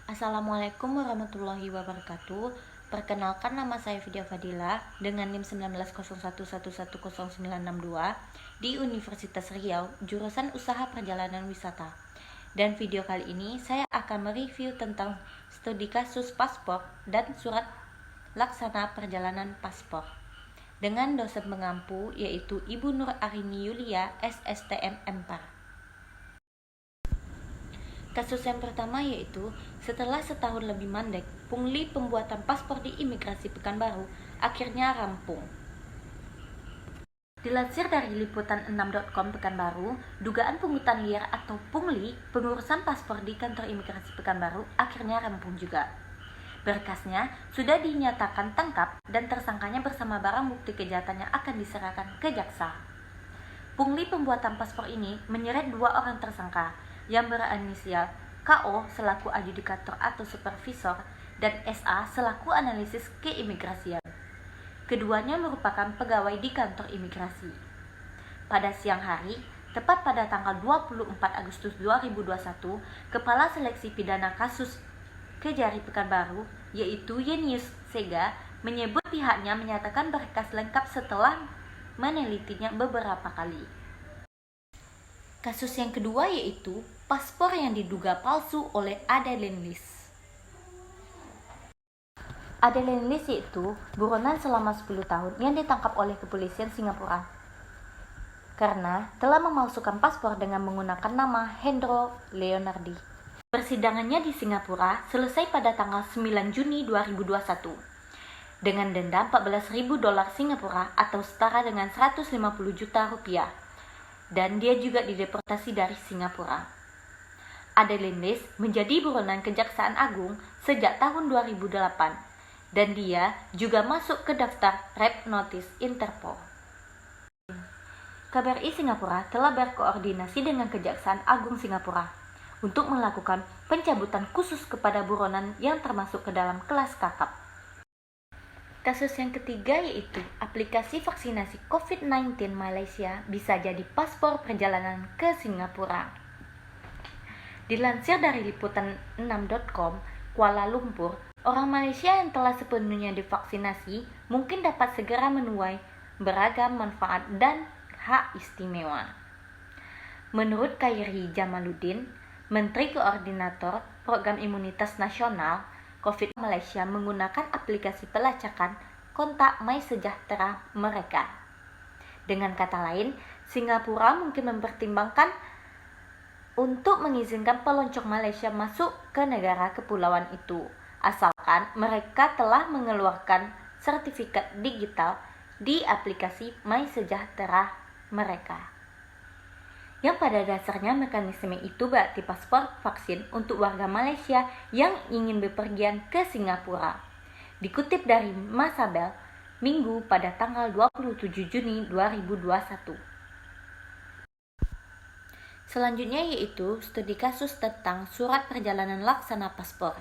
Assalamualaikum warahmatullahi wabarakatuh. Perkenalkan, nama saya Vidya Fadila dengan NIM 1901110962 di Universitas Riau, jurusan Usaha Perjalanan Wisata. Dan video kali ini saya akan mereview tentang studi kasus paspor dan surat laksana perjalanan paspor dengan dosen pengampu yaitu Ibu Nur Arini Yulia, SSTM MPAR. Kasus yang pertama yaitu setelah setahun lebih mandek, pungli pembuatan paspor di imigrasi Pekanbaru akhirnya rampung. Dilansir dari liputan6.com Pekanbaru, dugaan pungutan liar atau pungli pengurusan paspor di kantor imigrasi Pekanbaru akhirnya rampung juga. Berkasnya sudah dinyatakan tangkap dan tersangkanya bersama barang bukti kejahatannya akan diserahkan ke jaksa. Pungli pembuatan paspor ini menyeret dua orang tersangka yang berinisial KO selaku adjudikator atau supervisor dan SA selaku analisis keimigrasian. Keduanya merupakan pegawai di kantor imigrasi. Pada siang hari, tepat pada tanggal 24 Agustus 2021, Kepala Seleksi Pidana Kasus Kejari Pekanbaru, yaitu Yenius Sega, menyebut pihaknya menyatakan berkas lengkap setelah menelitinya beberapa kali. Kasus yang kedua yaitu paspor yang diduga palsu oleh Adeline Lis. Adeline Lis yaitu buronan selama 10 tahun yang ditangkap oleh kepolisian Singapura karena telah memalsukan paspor dengan menggunakan nama Hendro Leonardi. Persidangannya di Singapura selesai pada tanggal 9 Juni 2021 dengan denda $14.000 Singapura atau setara dengan 150 juta rupiah. Dan dia juga dideportasi dari Singapura. Adeline Lis menjadi buronan Kejaksaan Agung sejak tahun 2008 dan dia juga masuk ke daftar Red Notice Interpol. KBRI Singapura telah berkoordinasi dengan Kejaksaan Agung Singapura untuk melakukan pencabutan khusus kepada buronan yang termasuk ke dalam kelas kakap. Kasus yang ketiga yaitu aplikasi vaksinasi COVID-19 Malaysia bisa jadi paspor perjalanan ke Singapura. Dilansir dari liputan6.com, Kuala Lumpur, orang Malaysia yang telah sepenuhnya divaksinasi mungkin dapat segera menuai beragam manfaat dan hak istimewa. Menurut Khairi Jamaluddin, Menteri Koordinator Program Imunitas Nasional COVID Malaysia menggunakan aplikasi pelacakan kontak MySejahtera mereka. Dengan kata lain, Singapura mungkin mempertimbangkan untuk mengizinkan pelancong Malaysia masuk ke negara kepulauan itu, asalkan mereka telah mengeluarkan sertifikat digital di aplikasi MySejahtera mereka. Yang pada dasarnya mekanisme itu berarti paspor vaksin untuk warga Malaysia yang ingin bepergian ke Singapura. Dikutip dari Masabel, Minggu pada tanggal 27 Juni 2021. Selanjutnya yaitu studi kasus tentang surat perjalanan laksana paspor.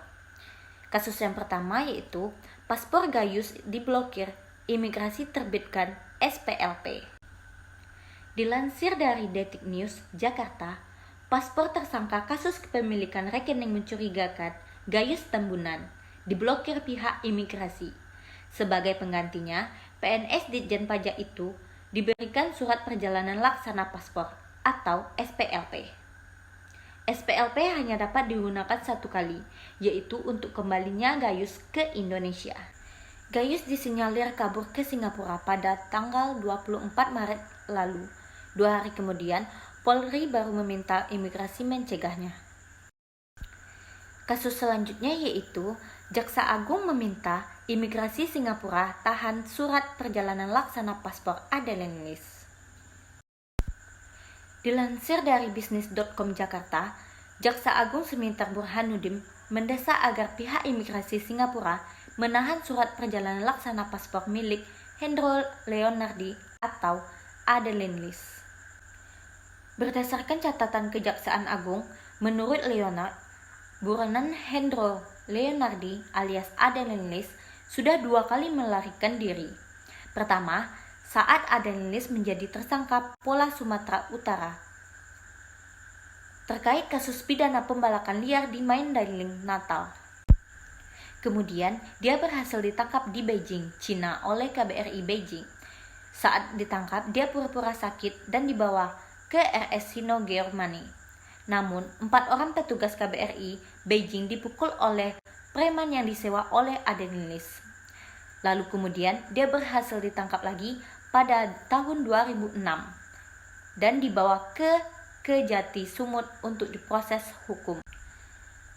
Kasus yang pertama yaitu paspor Gayus diblokir, imigrasi terbitkan SPLP. Dilansir dari Detik News, Jakarta, paspor tersangka kasus kepemilikan rekening mencurigakan Gayus Tambunan diblokir pihak imigrasi. Sebagai penggantinya, PNS Ditjen Pajak itu diberikan surat perjalanan laksana paspor atau SPLP. SPLP hanya dapat digunakan satu kali, yaitu untuk kembalinya Gayus ke Indonesia. Gayus disinyalir kabur ke Singapura pada tanggal 24 Maret lalu. 2 hari kemudian, Polri baru meminta imigrasi mencegahnya. Kasus selanjutnya yaitu Jaksa Agung meminta imigrasi Singapura tahan surat perjalanan laksana paspor Adeline Lis. Dilansir dari bisnis.com Jakarta, Jaksa Agung Semintar Burhanuddin mendesak agar pihak imigrasi Singapura menahan surat perjalanan laksana paspor milik Hendro Leonardi atau Adeline Lis. Berdasarkan catatan Kejaksaan Agung, menurut Leonard, buronan Hendro Leonardi alias Adeline Lis sudah 2 kali melarikan diri. Pertama, saat Adeline Lis menjadi tersangka Polda Sumatera Utara. terkait kasus pidana pembalakan liar di Mandailing, Natal. Kemudian, dia berhasil ditangkap di Beijing, Cina oleh KBRI Beijing. Saat ditangkap, dia pura-pura sakit dan dibawa ke RS Sino Germany. Namun, 4 orang petugas KBRI Beijing dipukul oleh preman yang disewa oleh Aden Lis. Lalu kemudian, dia berhasil ditangkap lagi pada tahun 2006 dan dibawa ke Kejati Sumut untuk diproses hukum.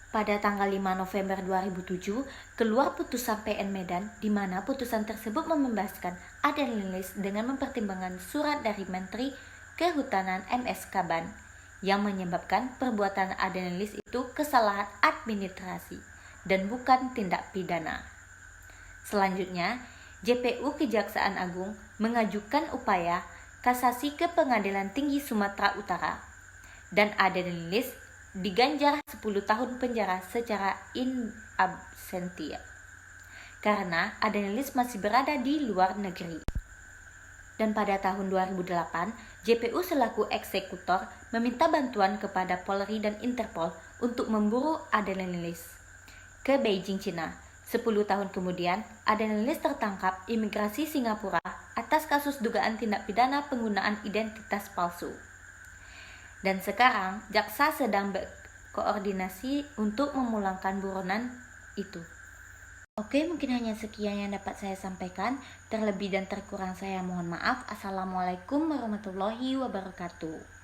Pada tanggal 5 November 2007, keluar putusan PN Medan di mana putusan tersebut membebaskan Aden Lis dengan mempertimbangkan surat dari Menteri Kehutanan MS Kaban yang menyebabkan perbuatan Aden Lis itu kesalahan administrasi dan bukan tindak pidana. Selanjutnya, JPU Kejaksaan Agung mengajukan upaya kasasi ke Pengadilan Tinggi Sumatera Utara dan Aden Lis diganjar 10 tahun penjara secara in absentia karena Aden Lis masih berada di luar negeri. Dan pada tahun 2008, JPU selaku eksekutor meminta bantuan kepada Polri dan Interpol untuk memburu Aden Lis ke Beijing, Cina. 10 tahun kemudian, Aden Lis tertangkap imigrasi Singapura atas kasus dugaan tindak pidana penggunaan identitas palsu. Dan sekarang, jaksa sedang berkoordinasi untuk memulangkan buronan itu. Oke, mungkin hanya sekian yang dapat saya sampaikan. Terlebih dan terkurang saya mohon maaf. Assalamualaikum warahmatullahi wabarakatuh.